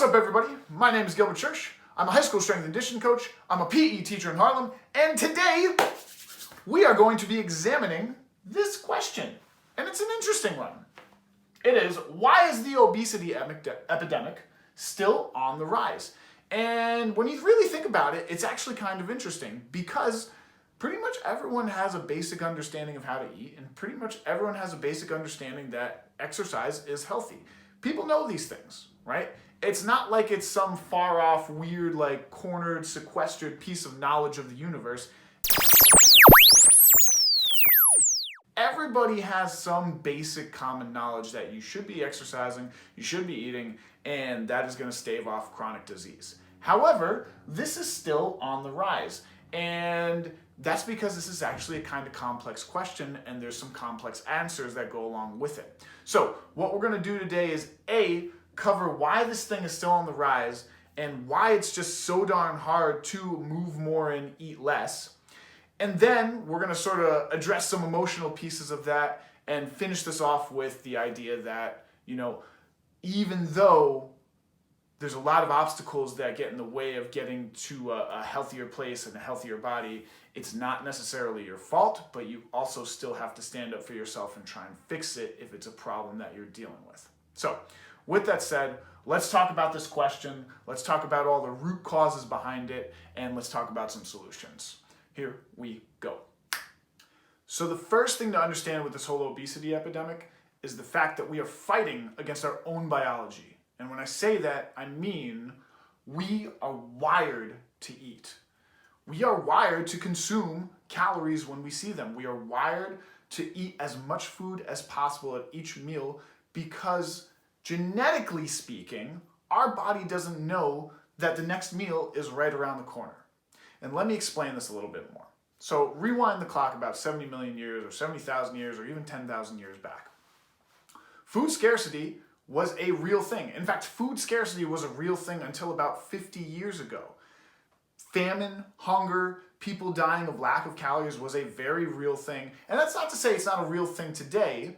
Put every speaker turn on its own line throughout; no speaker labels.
What's up, everybody? My name is Gilbert Church. I'm a high school strength and conditioning coach. I'm a PE teacher in Harlem. And today, we are going to be examining this question. And it's an interesting one. It is, why is the obesity epidemic still on the rise? And when you really think about it, it's actually kind of interesting because pretty much everyone has a basic understanding of how to eat, and pretty much everyone has a basic understanding that exercise is healthy. People know these things, right? It's not like it's some far off, weird, like cornered, sequestered piece of knowledge of the universe. Everybody has some basic common knowledge that you should be exercising, you should be eating, and that is going to stave off chronic disease. However, this is still on the rise, and that's because this is actually a kind of complex question, and there's some complex answers that go along with it. So what we're going to do today is cover why this thing is still on the rise and why it's just so darn hard to move more and eat less. And then we're going to sort of address some emotional pieces of that and finish this off with the idea that, even though there's a lot of obstacles that get in the way of getting to a healthier place and a healthier body, it's not necessarily your fault, but you also still have to stand up for yourself and try and fix it if it's a problem that you're dealing with. So, with that said, let's talk about this question, let's talk about all the root causes behind it, and let's talk about some solutions. Here we go. So the first thing to understand with this whole obesity epidemic is the fact that we are fighting against our own biology. And when I say that, I mean we are wired to eat. We are wired to consume calories when we see them. We are wired to eat as much food as possible at each meal because genetically speaking, our body doesn't know that the next meal is right around the corner. And let me explain this a little bit more. So rewind the clock about 70 million years or 70,000 years or even 10,000 years back. Food scarcity was a real thing. In fact, food scarcity was a real thing until about 50 years ago. Famine, hunger, people dying of lack of calories was a very real thing. And that's not to say it's not a real thing today,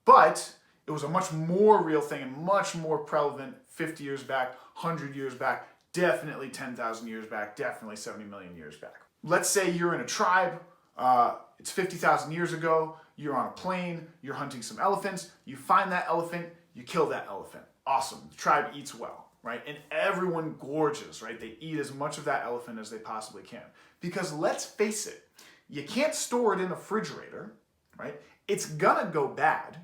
but it was a much more real thing and much more prevalent 50 years back, 100 years back, definitely 10,000 years back, definitely 70 million years back. Let's say you're in a tribe, it's 50,000 years ago, you're on a plane, you're hunting some elephants, you find that elephant, you kill that elephant. Awesome, the tribe eats well, right? And everyone gorges, right? They eat as much of that elephant as they possibly can. Because let's face it, you can't store it in a refrigerator, right? It's gonna go bad.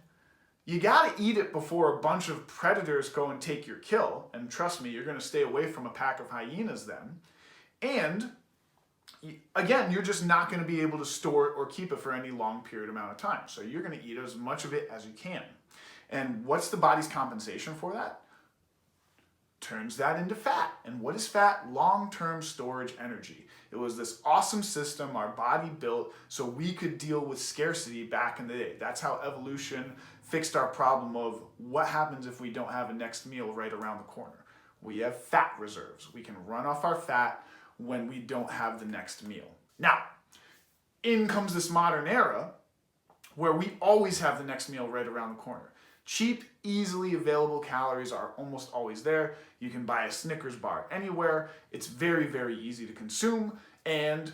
You gotta eat it before a bunch of predators go and take your kill. And trust me, you're gonna stay away from a pack of hyenas then. And again, you're just not gonna be able to store it or keep it for any long period amount of time. So you're gonna eat as much of it as you can. And what's the body's compensation for that? Turns that into fat. And what is fat? Long-term storage energy. It was this awesome system our body built so we could deal with scarcity back in the day. That's how evolution fixed our problem of what happens if we don't have a next meal right around the corner. We have fat reserves. We can run off our fat when we don't have the next meal. Now, in comes this modern era where we always have the next meal right around the corner. Cheap, easily available calories are almost always there. You can buy a Snickers bar anywhere. It's very, very easy to consume, and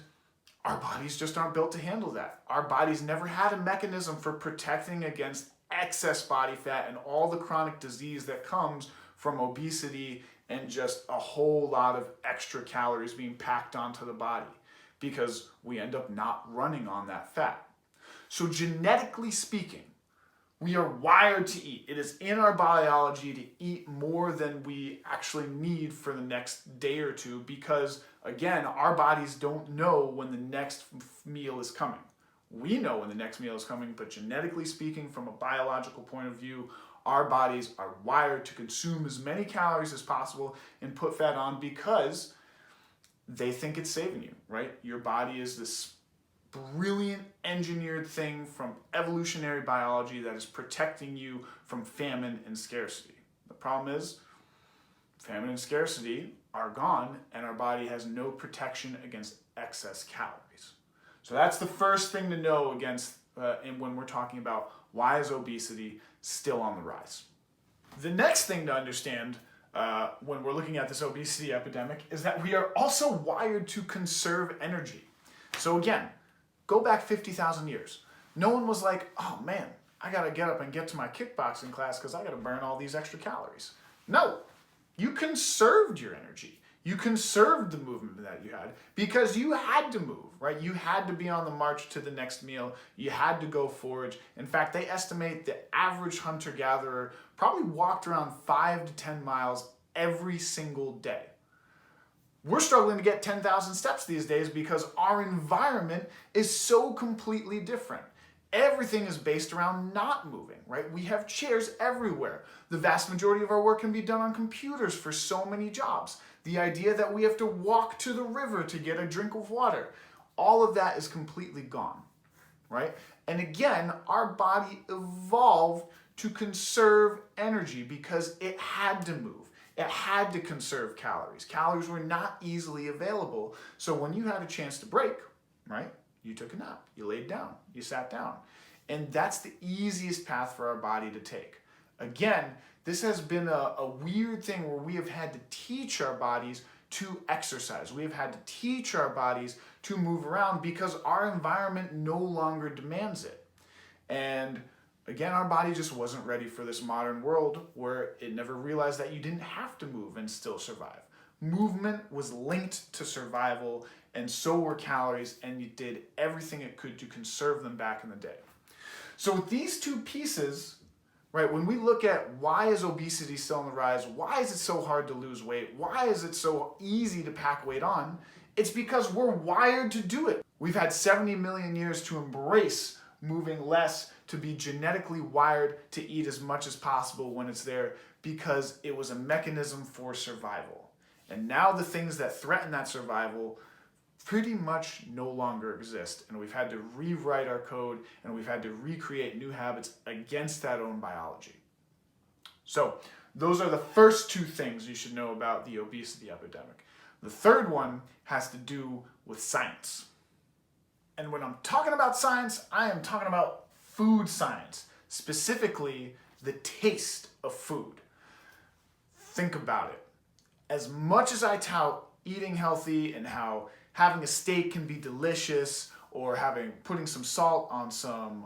our bodies just aren't built to handle that. Our bodies never had a mechanism for protecting against excess body fat and all the chronic disease that comes from obesity and just a whole lot of extra calories being packed onto the body because we end up not running on that fat. So genetically speaking, we are wired to eat. It is in our biology to eat more than we actually need for the next day or two because, again, our bodies don't know when the next meal is coming. We know when the next meal is coming, but genetically speaking, from a biological point of view, our bodies are wired to consume as many calories as possible and put fat on because they think it's saving you, right? Your body is this brilliant engineered thing from evolutionary biology that is protecting you from famine and scarcity. The problem is famine and scarcity are gone and our body has no protection against excess calories. So that's the first thing to know against and when we're talking about why is obesity still on the rise. The next thing to understand when we're looking at this obesity epidemic is that we are also wired to conserve energy. So again, go back 50,000 years. No one was like, oh man, I gotta get up and get to my kickboxing class because I gotta burn all these extra calories. No, you conserved your energy. You conserved the movement that you had because you had to move, right? You had to be on the march to the next meal. You had to go forage. In fact, they estimate the average hunter-gatherer probably walked around 5 to 10 miles every single day. We're struggling to get 10,000 steps these days because our environment is so completely different. Everything is based around not moving, right? We have chairs everywhere. The vast majority of our work can be done on computers for so many jobs. The idea that we have to walk to the river to get a drink of water, all of that is completely gone, right? And again, our body evolved to conserve energy because it had to move. It had to conserve calories. Calories were not easily available. So when you had a chance to break, right, you took a nap, you laid down, you sat down. And that's the easiest path for our body to take. Again, this has been a weird thing where we have had to teach our bodies to exercise. We have had to teach our bodies to move around because our environment no longer demands it. And again, our body just wasn't ready for this modern world where it never realized that you didn't have to move and still survive. Movement was linked to survival, and so were calories, and you did everything it could to conserve them back in the day. So with these two pieces, right, when we look at why is obesity still on the rise, why is it so hard to lose weight, why is it so easy to pack weight on, it's because we're wired to do it. We've had 70 million years to embrace moving less, to be genetically wired to eat as much as possible when it's there because it was a mechanism for survival. And now the things that threaten that survival pretty much no longer exist. And we've had to rewrite our code and we've had to recreate new habits against that own biology. So those are the first two things you should know about the obesity epidemic. The third one has to do with science. And when I'm talking about science, I am talking about food science, specifically the taste of food. Think about it. As much as I tout eating healthy and how having a steak can be delicious, or putting some salt on some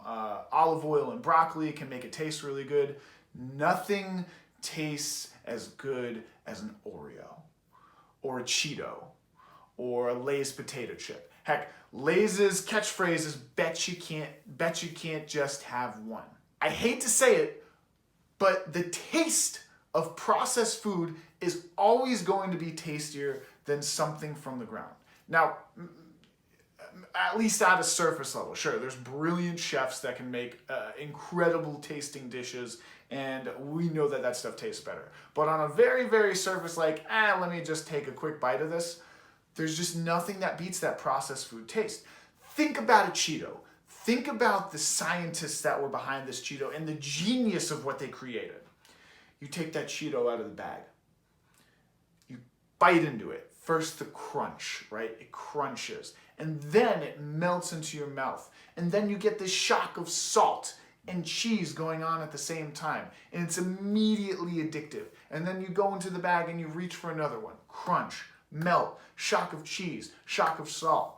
olive oil and broccoli can make it taste really good, nothing tastes as good as an Oreo or a Cheeto or a Lay's potato chip. Heck, Lay's catchphrase is bet you can't just have one. I hate to say it, but the taste of processed food is always going to be tastier than something from the ground. Now, at least at a surface level, sure, there's brilliant chefs that can make incredible tasting dishes, and we know that stuff tastes better. But on a very, very surface, like, let me just take a quick bite of this, there's just nothing that beats that processed food taste. Think about a Cheeto. Think about the scientists that were behind this Cheeto and the genius of what they created. You take that Cheeto out of the bag. You bite into it. First the crunch, right? It crunches. And then it melts into your mouth. And then you get this shock of salt and cheese going on at the same time. And it's immediately addictive. And then you go into the bag and you reach for another one. Crunch, melt, shock of cheese, shock of salt.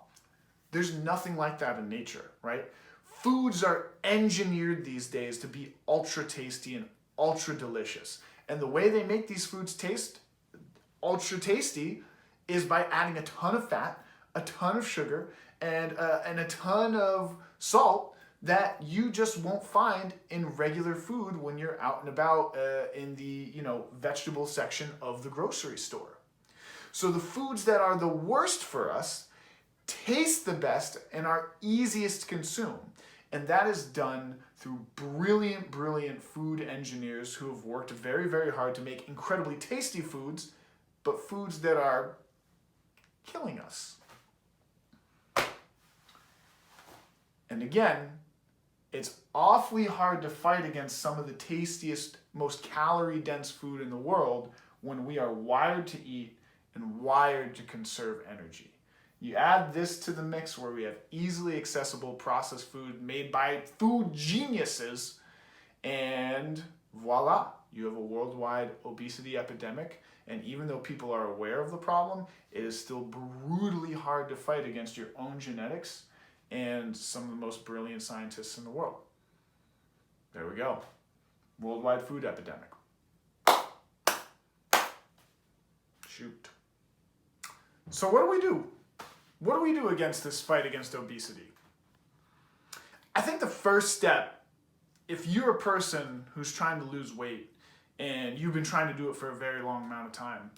There's nothing like that in nature, right? Foods are engineered these days to be ultra tasty and ultra delicious. And the way they make these foods taste ultra tasty is by adding a ton of fat, a ton of sugar, and a ton of salt that you just won't find in regular food when you're out and about in the vegetable section of the grocery store. So the foods that are the worst for us taste the best and are easiest to consume. And that is done through brilliant, brilliant food engineers who have worked very, very hard to make incredibly tasty foods, but foods that are killing us. And again, it's awfully hard to fight against some of the tastiest, most calorie-dense food in the world when we are wired to eat and wired to conserve energy. You add this to the mix where we have easily accessible processed food made by food geniuses, and voila, You have a worldwide obesity epidemic, and even though people are aware of the problem, it is still brutally hard to fight against your own genetics and some of the most brilliant scientists in the world. There we go. Worldwide food epidemic. Shoot. So what do we do? What do we do against this fight against obesity? I think the first step, if you're a person who's trying to lose weight and you've been trying to do it for a very long amount of time,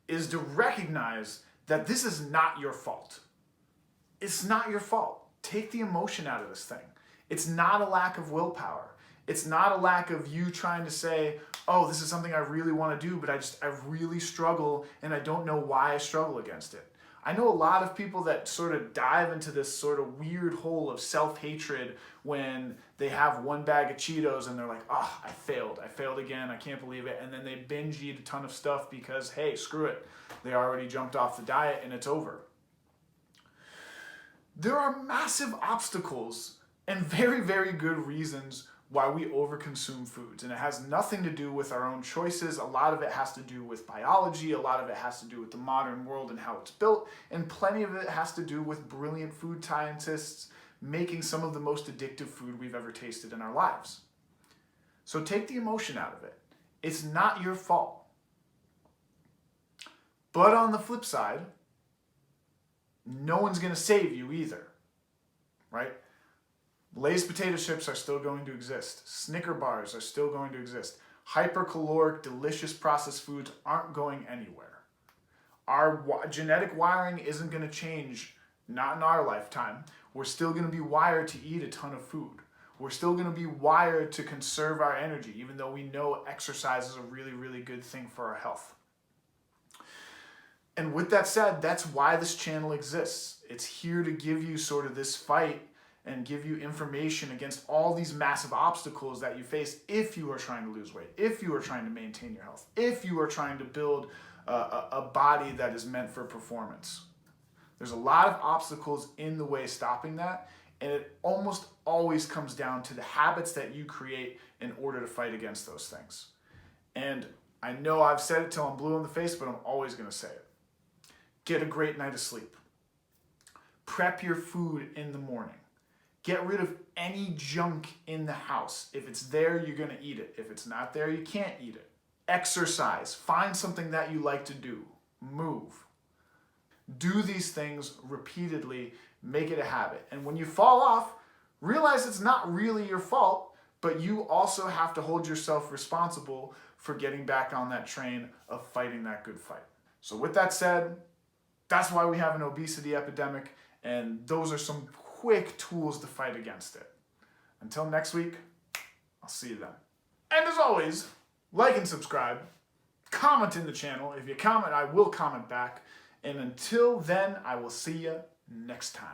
is to recognize that this is not your fault. It's not your fault. Take the emotion out of this thing. It's not a lack of willpower. It's not a lack of you trying to say, oh, this is something I really want to do, but I really struggle and I don't know why I struggle against it. I know a lot of people that sort of dive into this sort of weird hole of self-hatred when they have one bag of Cheetos and they're like, oh, I failed again, I can't believe it. And then they binge eat a ton of stuff because, hey, screw it. They already jumped off the diet and it's over. There are massive obstacles and very, very good reasons why we overconsume foods. And it has nothing to do with our own choices. A lot of it has to do with biology. A lot of it has to do with the modern world and how it's built. And plenty of it has to do with brilliant food scientists making some of the most addictive food we've ever tasted in our lives. So take the emotion out of it. It's not your fault. But on the flip side, no one's going to save you either, right? Lay's potato chips are still going to exist. Snicker bars are still going to exist. Hypercaloric, delicious processed foods aren't going anywhere. Our genetic wiring isn't going to change, not in our lifetime. We're still going to be wired to eat a ton of food. We're still going to be wired to conserve our energy, even though we know exercise is a really, really good thing for our health. And with that said, that's why this channel exists. It's here to give you sort of this fight and give you information against all these massive obstacles that you face if you are trying to lose weight, if you are trying to maintain your health, if you are trying to build a body that is meant for performance. There's a lot of obstacles in the way stopping that, and it almost always comes down to the habits that you create in order to fight against those things. And I know I've said it till I'm blue in the face, but I'm always going to say it. Get a great night of sleep. Prep your food in the morning. Get rid of any junk in the house. If it's there, you're going to eat it. If it's not there, you can't eat it. Exercise. Find something that you like to do. Move. Do these things repeatedly. Make it a habit. And when you fall off, realize it's not really your fault, but you also have to hold yourself responsible for getting back on that train of fighting that good fight. So with that said, that's why we have an obesity epidemic, and those are some quick tools to fight against it. Until next week, I'll see you then. And as always, like and subscribe, comment in the channel. If you comment, I will comment back. And until then, I will see you next time.